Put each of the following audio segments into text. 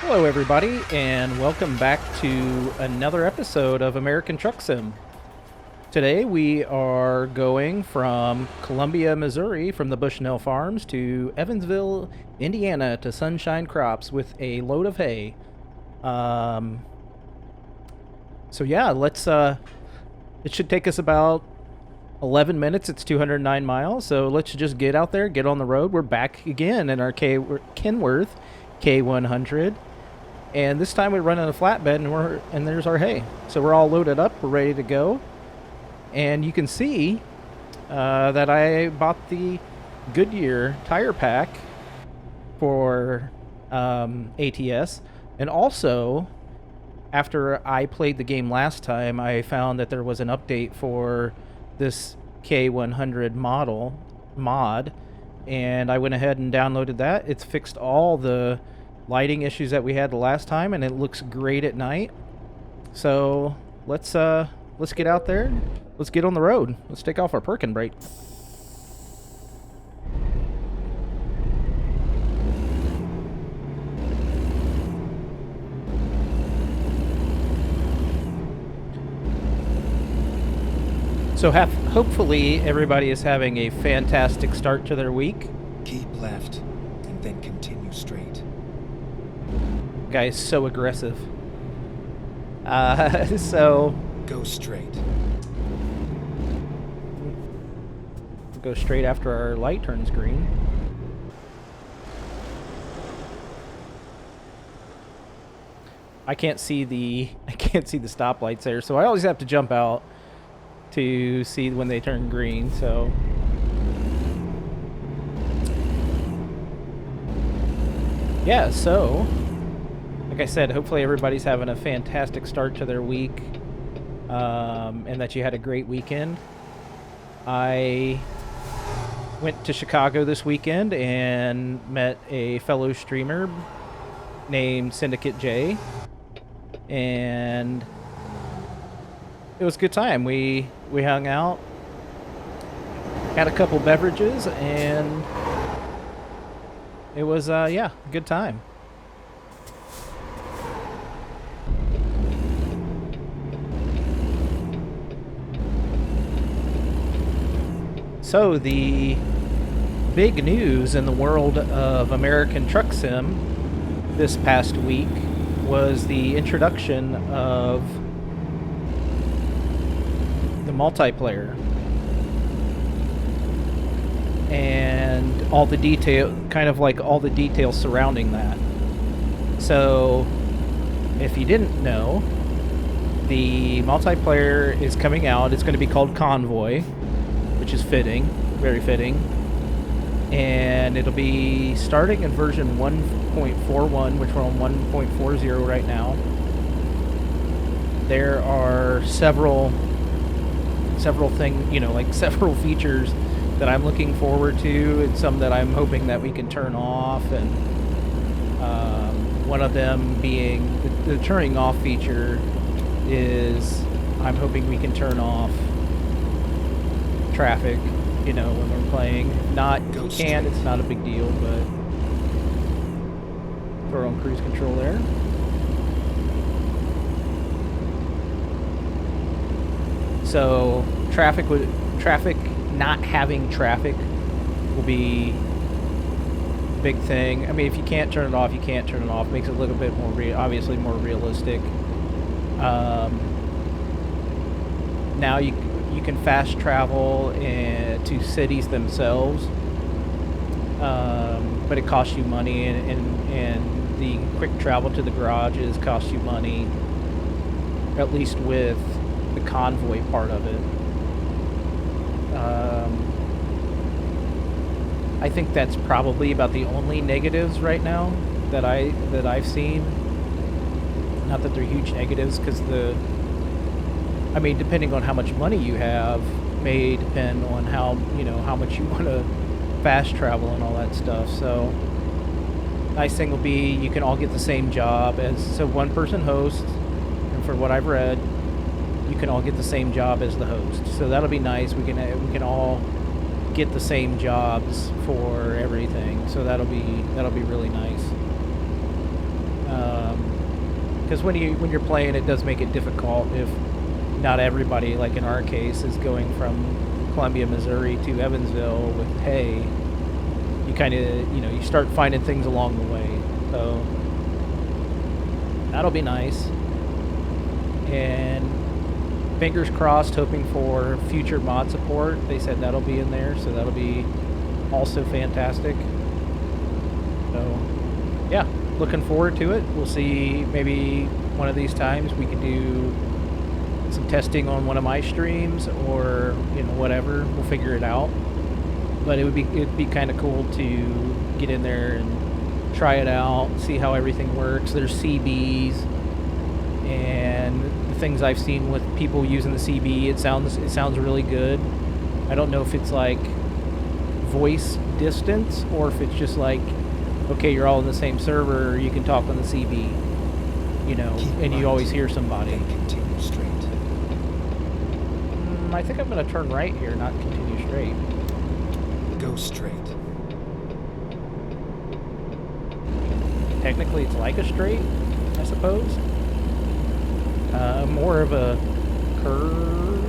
Hello, everybody, and welcome back to another episode of American Truck Sim. Today we are going from Columbia, Missouri, from the Bushnell Farms, to Evansville, Indiana, to Sunshine Crops with a load of hay. So yeah, let's. It should take us about 11 minutes. It's 209 miles, so let's just get out there, get on the road. We're back again in our Kenworth K100. And this time we're running a flatbed, and there's our hay. So we're all loaded up. We're ready to go. And you can see that I bought the Goodyear tire pack for ATS. And also, after I played the game last time, I found that there was an update for this K100 mod. And I went ahead and downloaded that. It's fixed all the lighting issues that we had the last time, and it looks great at night. So let's get out there. Let's get on the road. Let's take off our parking brake. So hopefully everybody is having a fantastic start to their week. Keep left and then continue straight. Guy's so aggressive. So go straight. Go straight after our light turns green. I can't see the stoplights there, so I always have to jump out to see when they turn green. So yeah, so like I said, hopefully everybody's having a fantastic start to their week, and that you had a great weekend. I went to Chicago this weekend and met a fellow streamer named Syndicate J, and it was a good time. We hung out, had a couple beverages, and it was yeah, a good time. So the big news in the world of American Truck Sim this past week was the introduction of the multiplayer and all the details surrounding that. So if you didn't know, the multiplayer is coming out. It's going to be called Convoy, which is fitting, very fitting. And it'll be starting in version 1.41, which we're on 1.40 right now. There are several things, several features that I'm looking forward to, and some that I'm hoping that we can turn off. And one of them being the turning off feature is I'm hoping we can turn off traffic, when we're playing. It's not a big deal, but we're on cruise control there. So not having traffic will be a big thing. I mean, if you can't turn it off, you can't turn it off. Makes it a little bit more obviously more realistic. Now you can fast travel to cities themselves, but it costs you money, and the quick travel to the garages costs you money, at least with the convoy part of it. I think that's probably about the only negatives right now that I've seen. Not that they're huge negatives, because depending on how much money you have, may depend on how much you want to fast travel and all that stuff. So, nice thing will be you can all get the same job so one person hosts, and for what I've read, you can all get the same job as the host. So that'll be nice. We can all get the same jobs for everything. So that'll be really nice. Because when you're playing, it does make it difficult if not everybody, like in our case, is going from Columbia, Missouri to Evansville with hay. You kind of, you start finding things along the way. So that'll be nice. And fingers crossed, hoping for future mod support. They said that'll be in there, so that'll be also fantastic. So yeah, looking forward to it. We'll see, maybe one of these times we can do some testing on one of my streams, or whatever. We'll figure it out. But it'd be kind of cool to get in there and try it out, see how everything works. There's CBs, and the things I've seen with people using the CB, it sounds really good. I don't know if it's like voice distance, or if it's just like, okay, you're all in the same server, you can talk on the CB, and you always hear somebody. Continue straight. I think I'm going to turn right here, not continue straight. Go straight. Technically, it's like a straight, I suppose. More of a curve.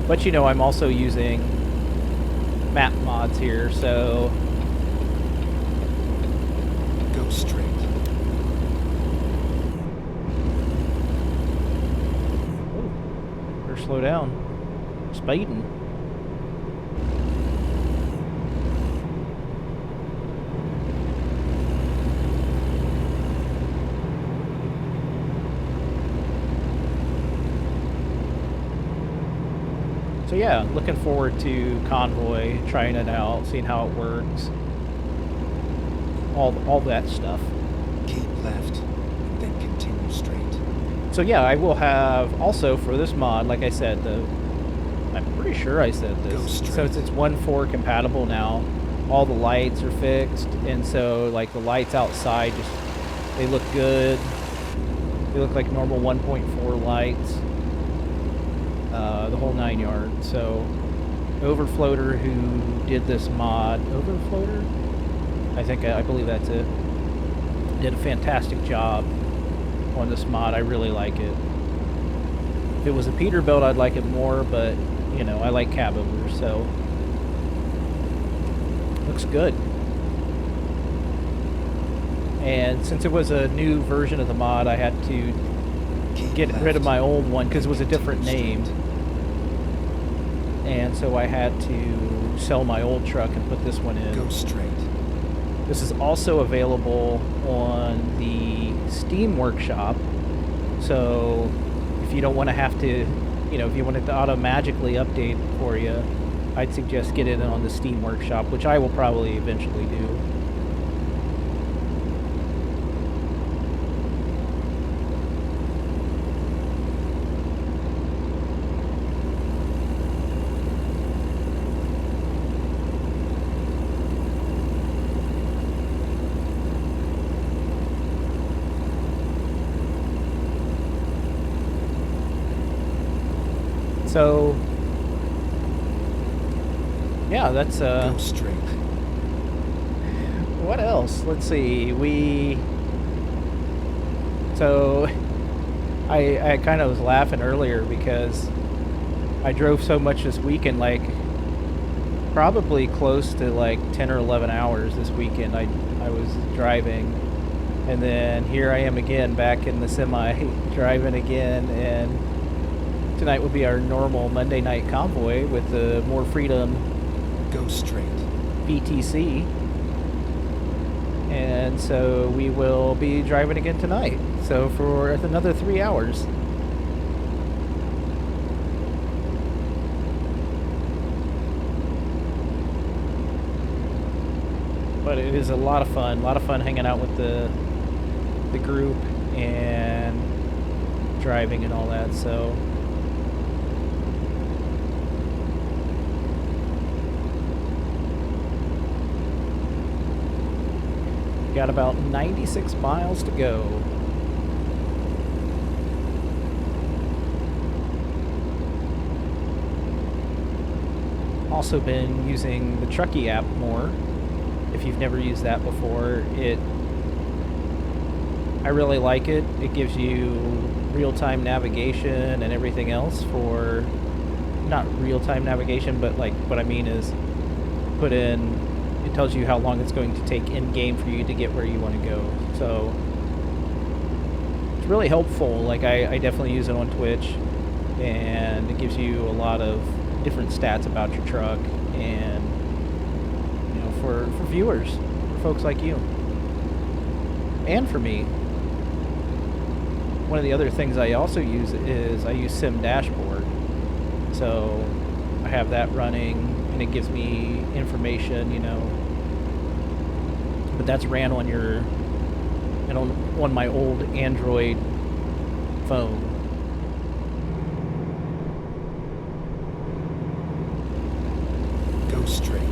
But I'm also using map mods here, so go straight. Ooh, better slow down. Speeding. So yeah, looking forward to Convoy, trying it out, seeing how it works, all that stuff. Keep left, and then continue straight. So yeah, I will have also for this mod, like I said, I'm pretty sure I said Go this. straight. So it's 1.4 compatible now. All the lights are fixed, and so like the lights outside they look good. They look like normal 1.4 lights. The whole 9 yards. So Overfloater, who did this mod, Overfloater, I believe that's it, did a fantastic job on this mod. I really like it. If it was a Peterbilt, I'd like it more, but I like cabover, so looks good. And since it was a new version of the mod, I had to get rid of my old one because it was a different name. And so I had to sell my old truck and put this one in. Go straight. This is also available on the Steam Workshop. So if you don't want to have to, if you want it to auto-magically update for you, I'd suggest get it on the Steam Workshop, which I will probably eventually do. So, yeah, that's, Go straight. what else? Let's see, so, I kind of was laughing earlier because I drove so much this weekend, like, probably close to, like, 10 or 11 hours this weekend I was driving, and then here I am again, back in the semi, driving again, and tonight will be our normal Monday night convoy with the More Freedom Go straight. BTC. And so we will be driving again tonight. So for another 3 hours. But it is a lot of fun hanging out with the group and driving and all that, so got about 96 miles to go. also been using the Truckee app more. If you've never used that before, I really like it. It gives you real-time navigation and everything else for, not real-time navigation, but like what I mean is it tells you how long it's going to take in-game for you to get where you want to go. So it's really helpful. Like I definitely use it on Twitch, and it gives you a lot of different stats about your truck, and for viewers, for folks like you, and for me. One of the other things I also use is I use Sim Dashboard. So I have that running, and it gives me information, but that's ran on on my old Android phone. Go straight.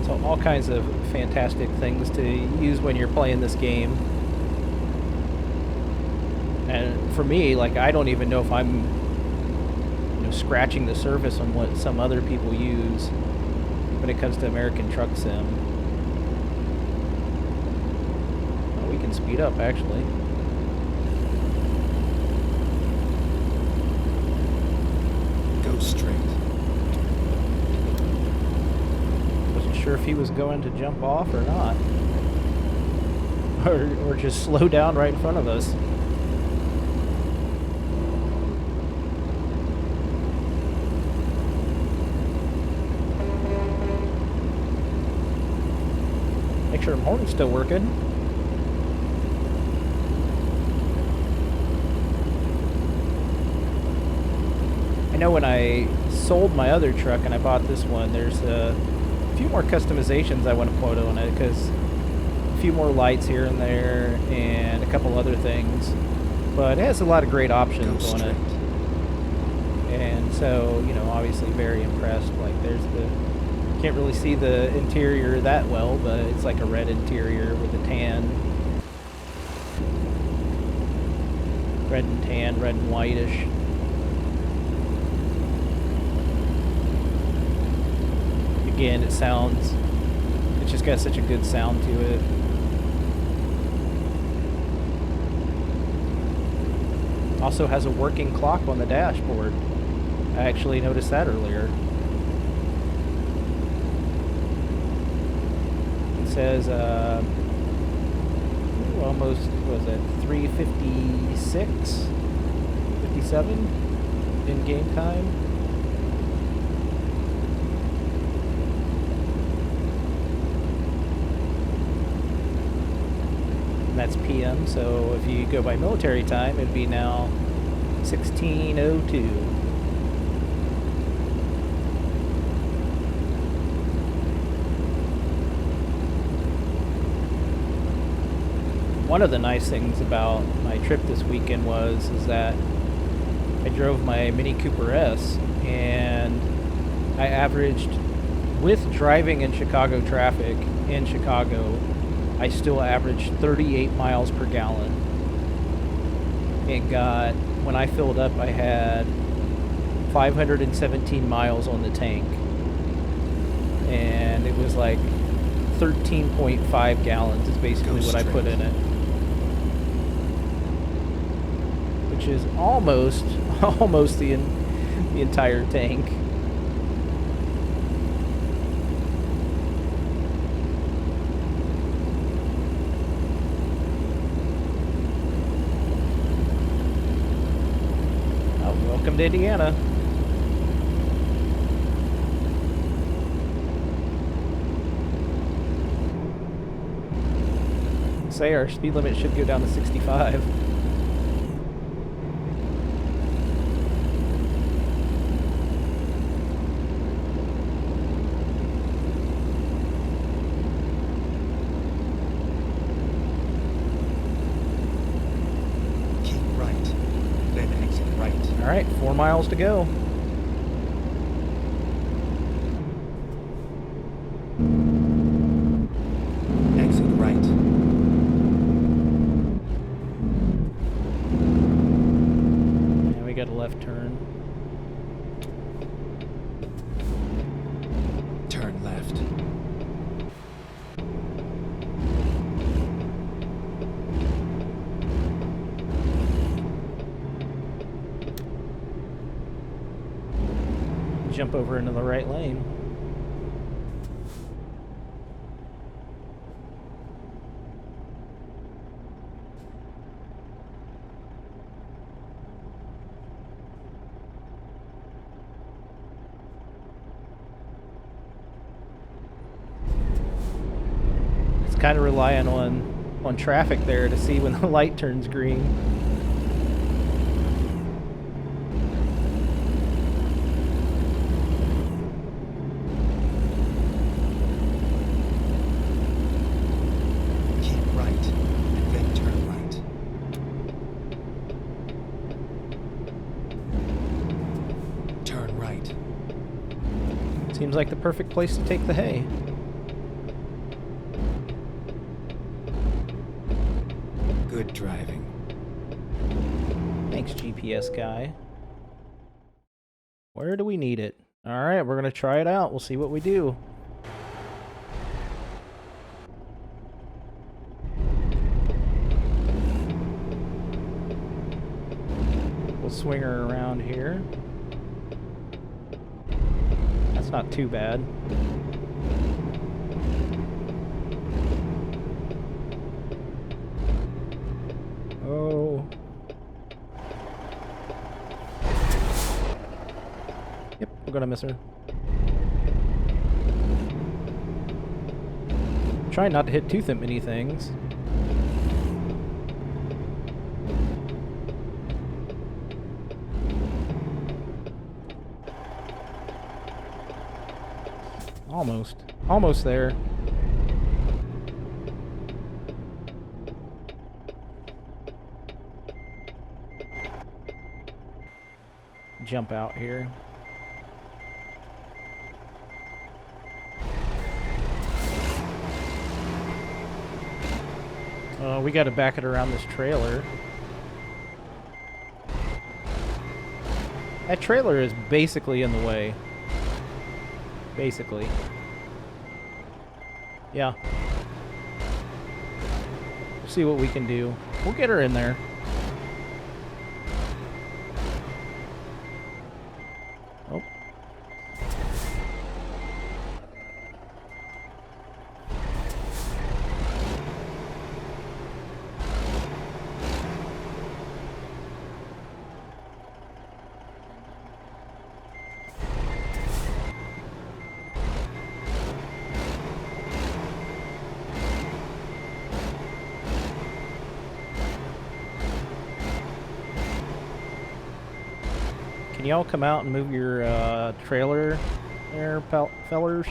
So all kinds of fantastic things to use when you're playing this game. And for me, like, I don't even know if I'm scratching the surface on what some other people use when it comes to American Truck Sim. Oh, we can speed up, actually. Go straight. Wasn't sure if he was going to jump off or not. Or just slow down right in front of us. Make sure the horn's still working. I know when I sold my other truck and I bought this one, there's a few more customizations I want to put on it, because a few more lights here and there and a couple other things, but it has a lot of great options on it. And so, obviously very impressed. Like, can't really see the interior that well, but it's like a red interior with a tan. Red and tan, red and whitish. Again, it's just got such a good sound to it. Also has a working clock on the dashboard. I actually noticed that earlier. It says, almost, was it 3:56, 57 in game time. And that's PM, so if you go by military time, it'd be now 16:02. One of the nice things about my trip this weekend is that I drove my Mini Cooper S, and I averaged, with driving in Chicago traffic in Chicago, I still averaged 38 miles per gallon. When I filled up, I had 517 miles on the tank, and it was like 13.5 gallons is basically what I put in it. Which is almost the entire tank. Oh, welcome to Indiana. Say our speed limit should go down to 65. All right, 4 miles to go. Exit right. And we left turn. Turn left. Jump over into the right lane. It's kind of relying on traffic there to see when the light turns green. Seems like the perfect place to take the hay. Good driving. Thanks, GPS guy. Where do we need it? Alright, we're going to try it out. We'll see what we do. We'll swing her around here. That's not too bad. Oh. Yep, we're gonna miss her. Try not to hit too many things. Almost there. Jump out here. We got to back it around this trailer. That trailer is basically in the way. Basically. Yeah. See what we can do. We'll get her in there. Oh. Can y'all come out and move your trailer there, fellers?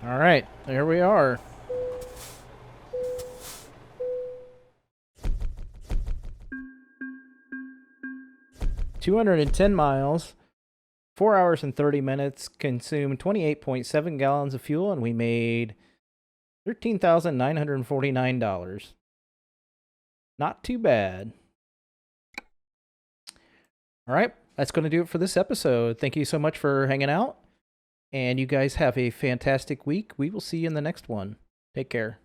All right, there we are. $210 miles, 4 hours and 30 minutes, consumed 28.7 gallons of fuel, and we made $13,949. Not too bad. All right, that's going to do it for this episode. Thank you so much for hanging out. And you guys have a fantastic week. We will see you in the next one. Take care.